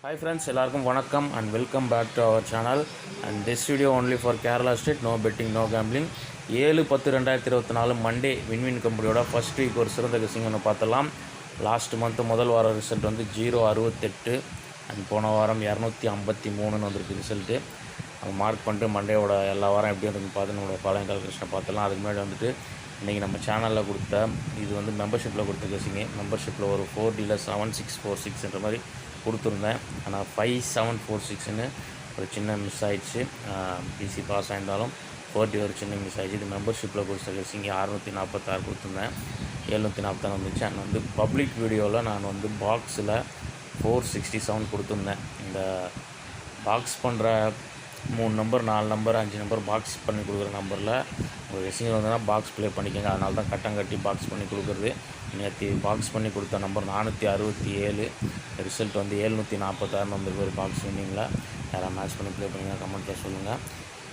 Hi friends, எல்லாருக்கும் வணக்கம் and welcome back to our channel and this video only for Kerala state, no betting, no gambling. 7/10/2024 Monday win win கம்பெனியோட first week ஒரு சிறந்த guessing ஒன்று பார்த்தலாம். Last month முதல் வார ரிசல்ட் வந்து 068 அண்ட் போன வாரம் 253 வந்திருக்கு ரிசல்ட்டு. மார்க் பண்ணிட்டு மண்டேவோட எல்லா வாரம் எப்படி வந்து பார்த்து நம்மளோட பழைய கால்குலேஷனை பார்த்தலாம். அதுக்கு முன்னாடி வந்துட்டு இன்றைக்கி நம்ம சேனலில் கொடுத்த இது வந்து மெம்பர்ஷிப்பில் கொடுத்த கெஸ்ஸிங்கு. மெம்பர்ஷிப்பில் ஒரு 4Dயில் 7646 மாதிரி கொடுத்துருந்தேன். ஆனால் 5746ன்னு ஒரு சின்ன மிஸ் ஆகிடுச்சு. பிசி பாஸ் ஆகிருந்தாலும் 4D ஒரு சின்ன மிஸ் ஆகிடுச்சு. இது மெம்பர்ஷிப்பில் கொடுத்த கெஸ்ஸிங் 646 கொடுத்துருந்தேன், 746 வந்துச்சு. அண்ட் வந்து பப்ளிக் வீடியோவில் நான் வந்து பாக்ஸில் 467 கொடுத்துருந்தேன். இந்த பாக்ஸ் பண்ணுற 3 நம்பர் 4 நம்பர் 5 நம்பர் பாக்ஸ் பண்ணி கொடுக்குற நம்பரில் ஒரு கெஸ்ஸிங் வந்ததுன்னா பாக்ஸ் ப்ளே பண்ணிக்கோங்க. அதனால தான் கட்டம் கட்டி பாக்ஸ் பண்ணி கொடுக்குறது. நேற்று பாக்ஸ் பண்ணி கொடுத்த நம்பர் 467, ரிசல்ட் வந்து 746 வந்திருக்கு ஒரு பாக்ஸ் வின்னிங்கில். யாராவது மேட்ச் பண்ணி ப்ளே பண்ணுங்க, கமெண்ட்டில் சொல்லுங்கள்.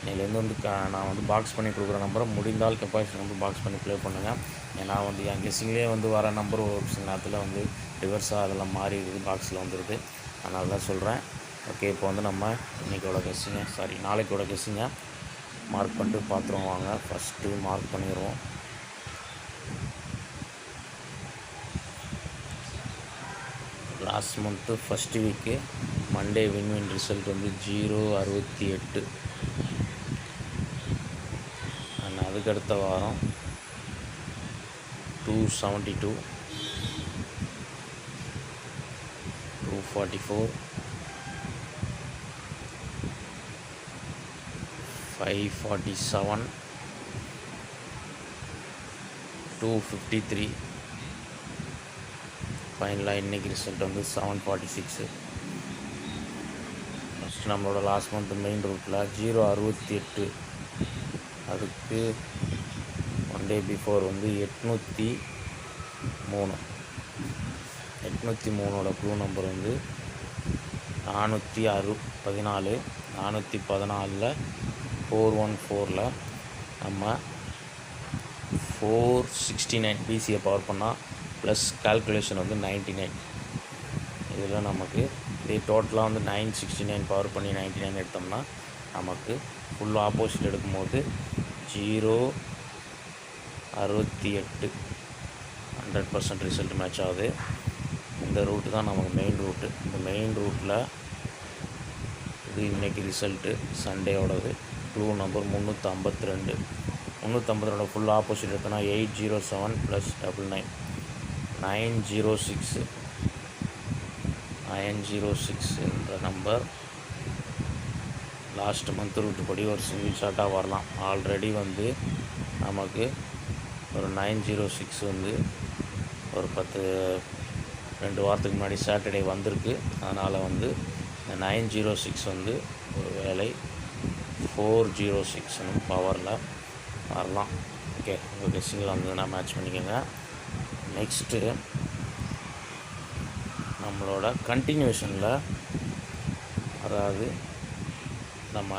இன்னிலேருந்து வந்து நான் வந்து பாக்ஸ் பண்ணி கொடுக்குற நம்பரை முடிந்தால் கெப்பாசிட்டி நம்பர் பாக்ஸ் பண்ணி ப்ளே பண்ணுங்கள். ஏன்னா வந்து என் கெஸ்ஸிங்லேயே வந்து வர நம்பர் ஒரு சில நேரத்தில் வந்து ரிவர்ஸாக அதெல்லாம் மாறி இருக்குது, பாக்ஸில் வந்துடுது. அதனால தான் சொல்கிறேன். ஓகே, இப்போ வந்து நம்ம நாளைக்கோட கெஸ்ஸிங்கை மார்க் பண்ணிட்டு பார்த்துருவோம். வாங்க ஃபஸ்ட்டு மார்க் பண்ணிடுவோம். Last month first week Monday win win result வந்து 068 அண்ட் அதுக்கடுத்த வாரம் 272, 244, 547, 253. ஃபைனலாக இன்றைக்கி ரிசல்ட் வந்து 746. ஃபஸ்ட்டு நம்மளோட லாஸ்ட் மந்த் மெயின் ரூட்டில் 068, அதுக்கு ஒன் டே பிஃபோர் வந்து 803. க்ளூ நம்பர் வந்து 414. 414ல் 414ல் நம்ம 469 பிசியை பவர் பண்ணால் ப்ளஸ் கால்குலேஷன் வந்து 99. இதில் நமக்கு இதே டோட்டலாக வந்து 969 பவர் பண்ணி 99 எடுத்தோம்னா நமக்கு ஃபுல் ஆப்போசிட் எடுக்கும்போது 068 100% ரிசல்ட் மேட்ச் ஆகுது. இந்த ரூட்டு தான் நமக்கு மெயின் ரூட்டு. இந்த மெயின் ரூட்டில் இது இன்றைக்கி ரிசல்ட்டு சண்டேயோடது. Clue number 352. ஃபுல் ஆப்போசிட் எடுத்தோன்னா 807 + 99 906. 906 என்ற நம்பர் லாஸ்ட் மந்த் ரூட்டு படி ஒரு சிங்கிள் ஷாட்டாக வரலாம். ஆல்ரெடி வந்து நமக்கு ஒரு 906 வந்து ஒரு 2 வாரத்துக்கு முன்னாடி சாட்டர்டே வந்திருக்கு. அதனால் வந்து இந்த 906 வந்து ஒரு வேளை 406 பவரில் வரலாம். ஓகே, உங்கள் கெஸ்ஸிங்கில் வந்ததுன்னா மேட்ச் பண்ணிக்கோங்க. நெக்ஸ்ட்டு நம்மளோட கண்டினியூஷனில், அதாவது நம்ம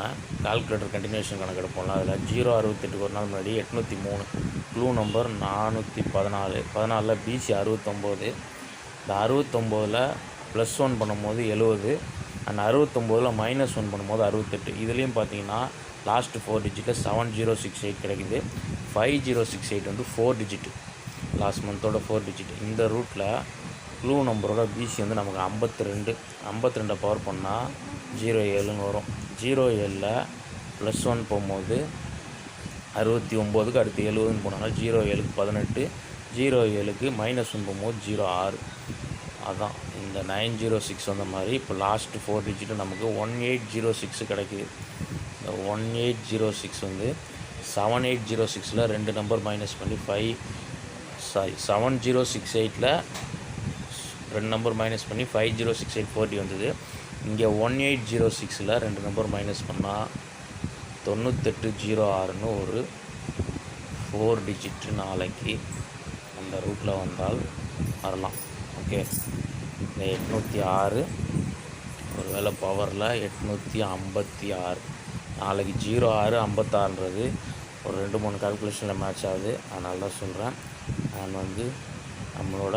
கால்குலேட்டர் கண்டினியூஷன் கணக்கெடுப்போம்ல, அதில் 068 ஒரு நாள் முன்னாடி 803. Clue number 414. 14ல் பிசி 69. இந்த 69ல் +1 பண்ணும்போது 70 அண்ட் 69ல் -1 பண்ணும்போது 68. இதுலேயும் பார்த்தீங்கன்னா லாஸ்ட் 4 டிஜிட்டில் 7068 கிடைக்குது. 5068 வந்து 4 டிஜிட்டு, லாஸ்ட் மந்தோட 4 டிஜிட். இந்த ரூட்டில் க்ளூ நம்பரோட பிசி வந்து நமக்கு 52. 52 பவர் பண்ணால் 07ன்னு வரும். 07ல் +1 போகும்போது 69க்கு அடுத்து 70ன்னு போனாங்க. 07க்கு 18, 07க்கு -1 போகும்போது 06. அதான் இந்த 906 வந்த மாதிரி இப்போ லாஸ்ட் 4 டிஜிட்டு நமக்கு 1806 கிடைக்குது. இந்த 1806 வந்து 7806ல் 2 நம்பர் மைனஸ் பண்ணி 7068ல் 2 நம்பர் மைனஸ் பண்ணி 5068 4D வந்தது. இங்கே 1806ல் 2 நம்பர் மைனஸ் பண்ணால் 9806ன்னு ஒரு 4 டிஜிட்டு நாளைக்கு அந்த ரூட்டில் வந்தால் வரலாம். ஓகே, இந்த 806 ஒரு வேளை பவரில் 856 நாளைக்கு 0656ன்றது ஒரு 2-3 கால்குலேஷனில் மேட்ச் ஆகுது. அதனால தான் சொல்கிறேன். நான் வந்து நம்மளோட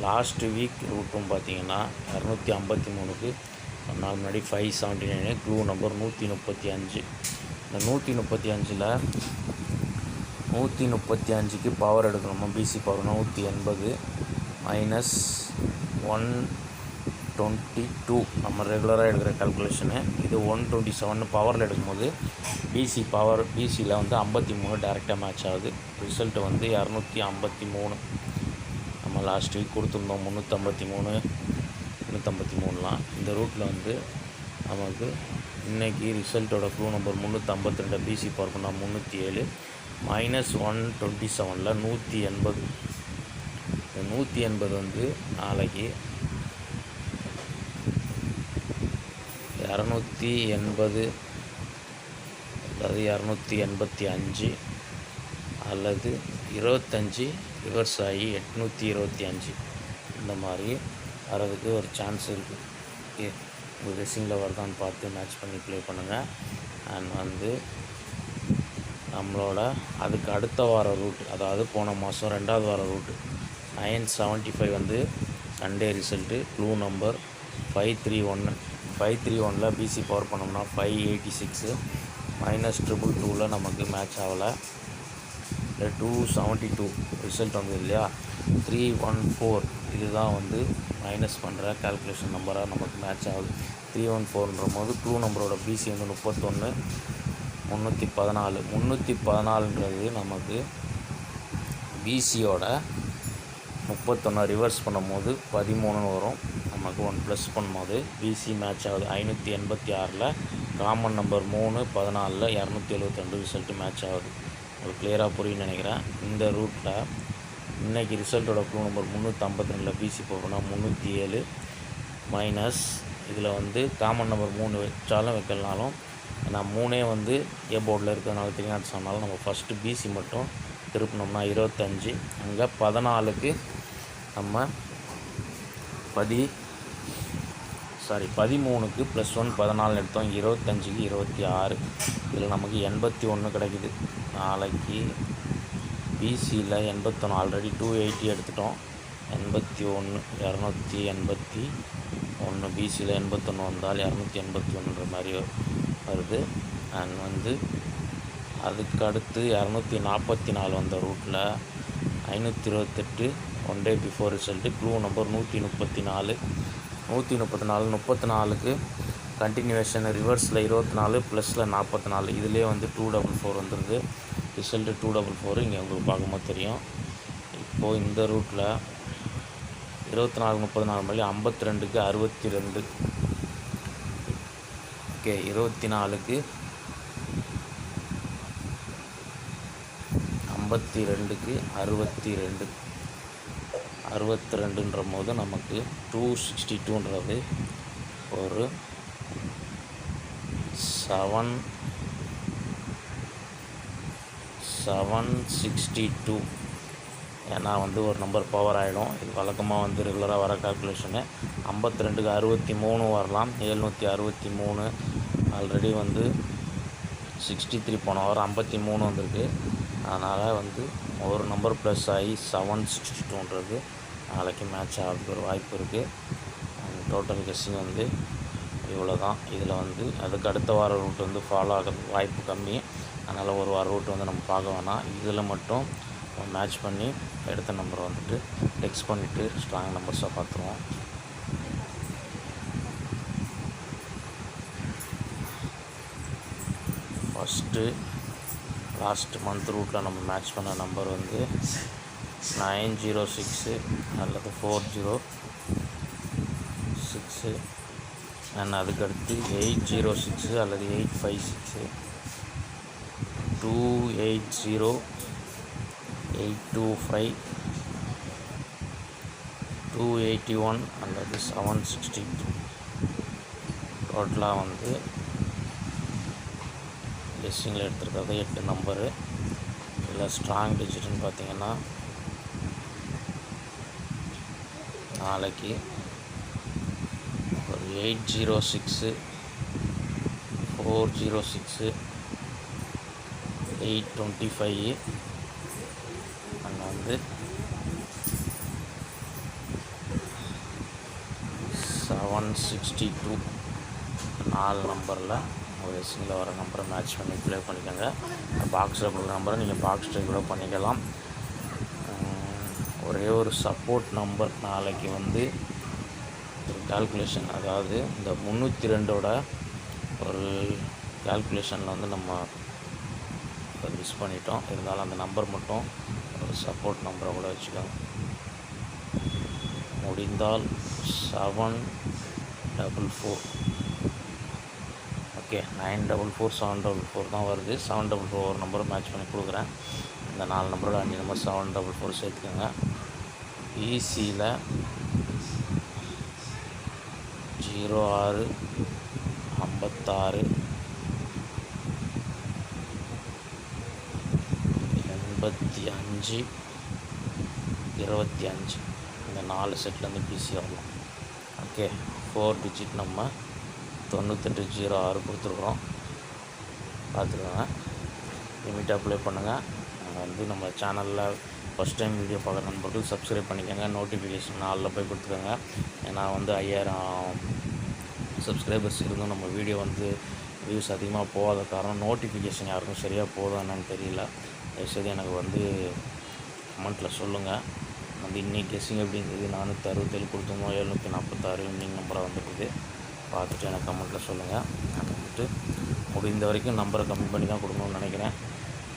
லாஸ்ட்டு வீக் ரூட்டும் பார்த்திங்கன்னா 253க்கு நாள் முன்னாடி 579 க்ளூ நம்பர் 135. இந்த 135ல் 135க்கு பவர் எடுக்கணுமா, பிசி பவர் 180 மைனஸ் 122 நம்ம ரெகுலராக எடுக்கிற கால்குலேஷனு. இது 127 பவரில் எடுக்கும்போது பிசியில் வந்து 53 டேரெக்டாக மேட்ச் ஆகுது. ரிசல்ட் வந்து 253. நம்ம லாஸ்ட் வீக் கொடுத்துருந்தோம் 353லாம். இந்த ரூட்டில் வந்து நமக்கு இன்றைக்கி ரிசல்ட்டோட க்ளூ நம்பர் 352 பிசி பவர் பண்ணால் 307 மைனஸ் 127ல் 180. இந்த 180 வந்து நாளைக்கு 280 அதாவது 285 அல்லது 25 ரிவர்ஸ் ஆகி 825 இந்த மாதிரி வரதுக்கு ஒரு சான்ஸ் இருக்குது. ஓகே, உங்கள் கெஸ்ஸிங்கில் வருதான்னு பார்த்து மேட்ச் பண்ணி ப்ளே பண்ணுங்கள். அண்ட் வந்து நம்மளோட அதுக்கு அடுத்த வார ரூட், அதாவது போன மாதம் 2வது வார ரூட்டு 975 வந்து சண்டே ரிசல்ட்டு க்ளூ நம்பர் 531ல் பிசி பவர் பண்ணோம்னா 586 மைனஸ் 222ல் நமக்கு மேட்ச் ஆகலை. 272 ரிசல்ட் வந்தது இல்லையா. 314 இதுதான் வந்து மைனஸ் பண்ணுற கால்குலேஷன் நம்பராக நமக்கு மேட்ச் ஆகுது. 314ன்ற போது க்ளூ நம்பரோட பிசி வந்து 31 314ன்றது நமக்கு பிசியோட 31 ரிவர்ஸ் பண்ணும்போது 13 வரும். நமக்கு 1 ப்ளஸ் பண்ணும்போது பிசி மேட்ச் ஆகுது. 586ல் காமன் நம்பர் 3 14ல் 272 ரிசல்ட்டு மேட்ச் ஆகுது. உங்களுக்கு கிளியராக புரியுன்னு நினைக்கிறேன். இந்த ரூட்டில் இன்றைக்கி ரிசல்ட்டோட க்ளூ நம்பர் 352ல் பிசி போகணும் 307 மைனஸ் இதில் வந்து காமன் நம்பர் 3 வச்சாலும் வைக்கலனாலும் நான் 3 வந்து ஏ போர்டில் இருக்கிறதுனால தெரியாது சொன்னாலும் நம்ம ஃபஸ்ட்டு பிசி மட்டும் திருப்பினோம்னா 25. அங்கே 14க்கு நம்ம 13க்கு +1 14 எடுத்தோம். 25க்கு 26. இதில் நமக்கு 81 கிடைக்குது. நாளைக்கு பிசியில் 81 ஆல்ரெடி 280 எடுத்துட்டோம். 81 281 பிசியில் 81 வந்தால் 281ன்ற மாதிரி வருது. அண்ட் வந்து அதுக்கு அடுத்து 244 வந்த ரூட்டில் 528 1 day before result clue number 134 34க்கு கண்டினியூவேஷன் ரிவர்ஸில் 24 ப்ளஸில் 44 இதுலேயே வந்து 244 வந்துடுது. ரிசல்ட்டு 244 இங்கே உங்களுக்கு பார்க்கும்போது தெரியும். இப்போது இந்த ரூட்டில் 24 34 மணி 52க்கு 62. ஓகே, 24க்கு 52க்கு 62ன்ற போது நமக்கு 262ன்றது ஒரு 762. ஏன்னா வந்து ஒரு நம்பர் பவர் ஆகிடும். இது வழக்கமாக வந்து ரெகுலராக வர கால்குலேஷனு. 52க்கு 63 வரலாம். 763 ஆல்ரெடி வந்து 63 போன வாரம் 53 வந்திருக்கு. அதனால் வந்து ஒரு நம்பர் ப்ளஸ் ஆகி 762ன்றது நாளைக்கு மேட்ச் ஆகிறதுக்கு ஒரு வாய்ப்பு இருக்குது. டோட்டல் கெஸ்ஸிங் வந்து இவ்வளோ தான். இதில் வந்து அதுக்கு அடுத்த வார ரூட் வந்து ஃபாலோ ஆக வாய்ப்பு கம்மி. அதனால் ஒரு வார ரூட் வந்து நம்ம பார்க்க வேணாம். இதில் மட்டும் மேட்ச் பண்ணி எடுத்த நம்பரை வந்துட்டு டெக்ஸ்ட் பண்ணிவிட்டு ஸ்ட்ராங் நம்பர்ஸாக பார்த்துருவோம். ஃபஸ்ட்டு லாஸ்ட் மந்த் ரூட்டில் நம்ம மேட்ச் பண்ண நம்பர் வந்து 906 அல்லது 406 அண்ட் அதுக்கடுத்து 806 அல்லது 856 280 825 281 அல்லது 762. டோட்டலாக வந்து கெஸ்ஸிங்கில் எடுத்துருக்கிறது 8 நம்பரு. இதில் ஸ்ட்ராங் டிஜிட்னு பார்த்திங்கன்னா நாளைக்கு ஒரு 806 406 825 அண்ட் வந்து 762 4 நம்பரில் ஒரு கெஸ்ஸிங்கில் வர நம்பரை மேட்ச் பண்ணி ப்ளே பண்ணிக்கோங்க. பாக்ஸில் கொடுக்குற நம்பரை நீங்கள் பாக்ஸ் ட்ரை கூட பண்ணிக்கலாம். ஒரே ஒரு சப்போர்ட் நம்பர் நாளைக்கு வந்து ஒரு கால்குலேஷன், அதாவது இந்த 302ஓட ஒரு கால்குலேஷனில் வந்து நம்ம மிஸ் பண்ணிட்டோம். இருந்தாலும் அந்த நம்பர் மட்டும் ஒரு சப்போர்ட் நம்பரை கூட வச்சுக்கோங்க. முடிந்தால் 744. ஓகே, 944 744 தான் வருது. 744 ஒரு நம்பரை மேட்ச் பண்ணி கொடுக்குறேன். இந்த 4 நம்பரோட 5 நம்பர் 744 சேர்த்துக்கோங்க. ஈசியில் 06 56 85 25 இந்த 4 செட்லேருந்து பிசி வரலாம். ஓகே, 4 டிஜிட் நம்ம 9806 கொடுத்துருக்குறோம். பார்த்துக்கோங்க. லிமிட் அப்ளை பண்ணுங்கள். வந்து நம்ம சேனலில் ஃபஸ்ட் டைம் வீடியோ பார்க்குற நண்பர்கள் சப்ஸ்கிரைப் பண்ணிக்கோங்க. நோட்டிஃபிகேஷன் நாளில் போய் கொடுத்துக்கோங்க. ஏன்னா வந்து 5000 சப்ஸ்கிரைபர்ஸ் இருந்தும் நம்ம வீடியோ வந்து வியூஸ் அதிகமாக போகாத காரணம் நோட்டிஃபிகேஷன் யாருக்கும் சரியாக போதும் என்னன்னு தெரியல. தயவுசெய்து எனக்கு வந்து கமெண்ட்டில் சொல்லுங்கள். வந்து இன்றைக்கி கெஸ்ஸிங் எப்படிங்கிறது 467 கொடுத்தோமோ 746 இன்னிங் நம்பராக வந்துருக்குது. பார்த்துட்டு எனக்கு கமெண்ட்டில் சொல்லுங்கள். நான் வந்துட்டு முடிந்த வரைக்கும் நம்பரை கம்மி பண்ணி தான் கொடுக்கணும்னு நினைக்கிறேன்.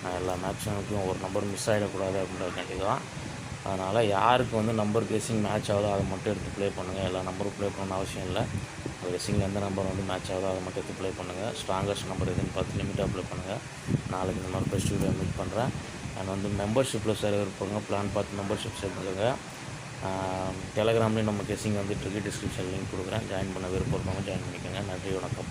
நான் எல்லா மேட்சுக்கும் ஒரு நம்பர் மிஸ் ஆகிடக்கூடாது அப்படின்றதுக்காண்டி தான். அதனால் யாருக்கு வந்து நம்பர் கெஸ்ஸிங் மேட்ச் ஆகுதோ அதை மட்டும் எடுத்து ப்ளே பண்ணுங்கள். எல்லா நம்பரும் ப்ளே பண்ணணும்னு அவசியம் இல்லை. ஒரு கெஸ்ஸிங்கில் எந்த நம்பர் வந்து மேட்ச் ஆகுதோ அதை மட்டும் எடுத்து ப்ளே பண்ணுங்கள். ஸ்ட்ராங்கஸ்ட் நம்பர் எதுன்னு பார்த்து லிமிட்டாக ப்ளே பண்ணுங்கள். நாளைக்கு இந்த மாதிரி பெஸ்ட் வீடியோ மீட் பண்ணுறேன். நான் வந்து மெம்பர்ஷிப்பில் சேர இருப்பாங்க. பிளான் பார்த்து மெம்பர்ஷிப் சேர்த்துக்கோங்க. டெலகிராம்லேயும் நம்ம கெஸ்ஸிங் வந்துட்டுருக்கு. டிஸ்கிரிப்ஷன் லிங்க் கொடுக்குறேன். ஜாயின் பண்ண விருப்பம் இருப்பாங்க, ஜாயின் பண்ணிக்கோங்க. நன்றி, வணக்கம்.